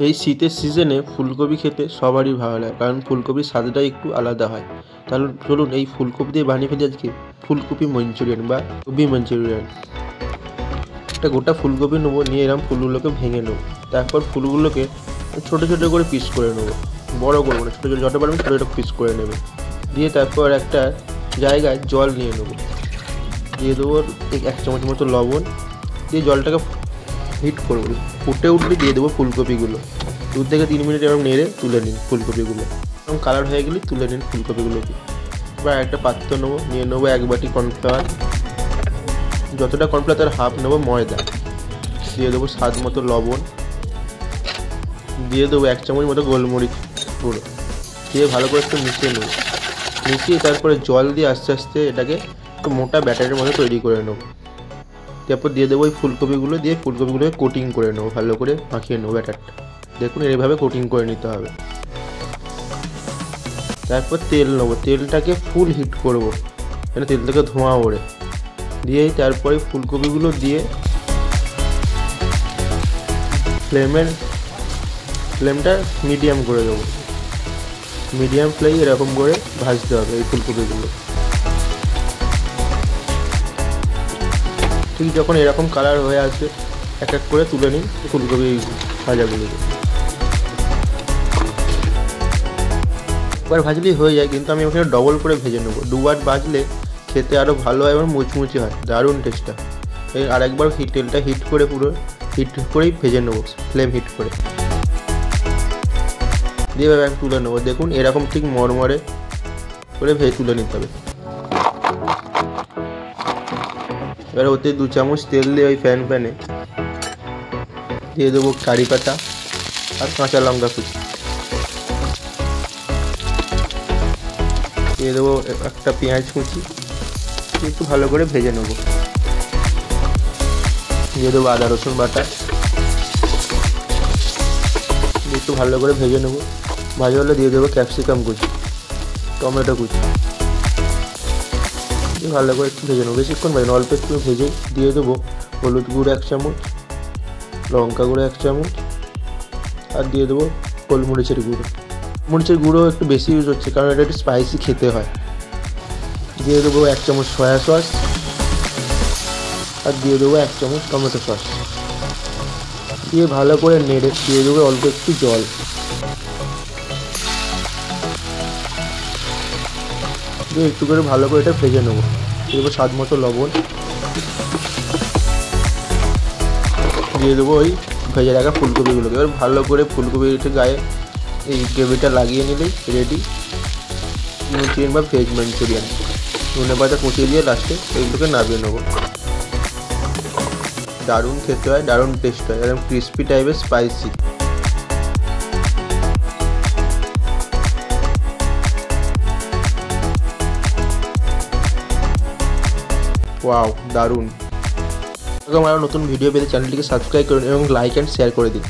এই শীতের সিজনে ফুলকপি খেতে সবারই ভালো লাগে, কারণ ফুলকপির স্বাদটা একটু আলাদা হয়। তাহলে চলুন এই ফুলকপি দিয়ে বানিয়ে ফেলি আজকে ফুলকপি মঞ্চুরিয়ান বা কপি মঞ্চুরিয়ান। একটা গোটা ফুলকপি নেবো, নিয়ে এরকম ফুলগুলোকে ভেঙে নেবো। তারপর ফুলগুলোকে ছোটো ছোটো করে পিস করে নেবো, বড়ো করবো না, ছোটো ছোটো যত পারবেন ছোটো ছোটো পিস করে নেবে। দিয়ে তারপর একটা জায়গায় জল নিয়ে নেবো, দিয়ে দেবো 1 চামচ মতো লবণ, দিয়ে জলটাকে হিট করবো। ফুটে উঠলে দিয়ে দেবো ফুলকপিগুলো। 2 থেকে 3 মিনিট এরকম নেড়ে তুলে নিন ফুলকপিগুলো। এরকম কালার হয়ে গেলে তুলে নিন ফুলকপিগুলোকে। এবার একটা পাত্র নেবো, নিয়ে নেবো 1 বাটি কর্নফ্লাওয়ার, যতটা কর্নফ্লাওয়ার তার হাফ নেবো ময়দা, দিয়ে দেবো স্বাদ মতো লবণ, দিয়ে দেবো 1 চামচ মতো গোলমরিচ গুঁড়ো, দিয়ে ভালো করে একটু মিশিয়ে নেবো। মিশিয়ে তারপরে জল দিয়ে আস্তে আস্তে এটাকে একটু মোটা ব্যাটারের মতো তৈরি করে নেবো। তারপর দিয়ে দেবো ওই ফুলকপিগুলো, দিয়ে ফুলকপিগুলোকে কোটিং করে নেবো, ভালো করে মাখিয়ে নেবো ব্যাটারটা। দেখুন এইভাবে কোটিং করে নিতে হবে। তারপর তেল নেবো, তেলটাকে ফুল হিট করবো, মানে তেল থেকে ধোঁয়া ওড়ে। দিয়ে তারপরে ফুলকপিগুলো দিয়ে ফ্লেমটা মিডিয়াম করে দেবো। মিডিয়াম ফ্লেমে এরকম করে ভাজতে হবে এই ফুলকপিগুলো। ঠিক যখন এরকম কালার হয়ে আসবে, এক এক করে তুলে নিন ফুলকপি ভাজাগুলোকে। একবার ভাজলেই হয়ে যায়, কিন্তু আমি ওখানে ডবল করে ভেজে নেবো। 2 বার ভাজলে খেতে আরও ভালো হয় এবং মুচমুচে হয়, দারুণ টেস্টটা। এই আরেকবার তেলটা হিট করে পুরো হিট করেই ভেজে নেবো, ফ্লেম হিট করে। দিয়ে এবার তুলে নেবো। দেখুন এরকম ঠিক মরমরে করে ভেজে তুলে নিতে হবে। এবার ওতে 2 চামচ তেল দিয়ে ওই প্যানে দিয়ে দেবো কারি পাতা আর কাঁচা লঙ্কা কুচি, দিয়ে দেবো একটা পেঁয়াজ কুচি, একটু ভালো করে ভেজে নেবো। দিয়ে দেবো আদা রসুন বাটা, একটু ভালো করে ভেজে নেবো। ভাজা হলে দিয়ে দেবো ক্যাপসিকাম কুচি, টমেটো কুচি, দিয়ে ভালো করে একটু ভেজে নেবো। বেশিক্ষণ ভেজে অল্প একটু ভেজে দিয়ে দেবো হলুদ গুঁড়ো 1 চামচ, লঙ্কা গুঁড়ো 1 চামচ, আর দিয়ে দেবো গোলমরিচের গুঁড়ো। মরিচের গুঁড়ো একটু বেশি ইউজ হচ্ছে, কারণ এটা একটু স্পাইসি খেতে হয়। দিয়ে দেবো 1 চামচ সয়া সস, আর দিয়ে দেবো 1 চামচ টমেটো সস। দিয়ে ভালো করে নেড়ে দিয়ে দেবো অল্প একটু জল। দিয়ে একটু করে ভালো করে এটা ভেজে নেবো। দিয়ে দেবো স্বাদ মতো লবণ, দিয়ে দেবো ওই ভেজে রাখা ফুলকপিগুলোকে। এবার ভালো করে ফুলকপির গায়ে এই গ্রেভিটা লাগিয়ে নিলেই রেডি মঞ্চুরিয়ান বা ভেজ মঞ্চুরিয়ান। ধনে পাতা কুচিয়ে দিয়ে লাস্টে এইগুলোকে নামিয়ে নেবো। দারুণ খেতে হয়, দারুণ টেস্ট হয়, একদম ক্রিস্পি টাইপের স্পাইসি। ওয়াও, দারুণ। এরকম আরও নতুন ভিডিও পেতে চ্যানেলটিকে সাবস্ক্রাইব করুন এবং লাইক অ্যান্ড শেয়ার করে দিন।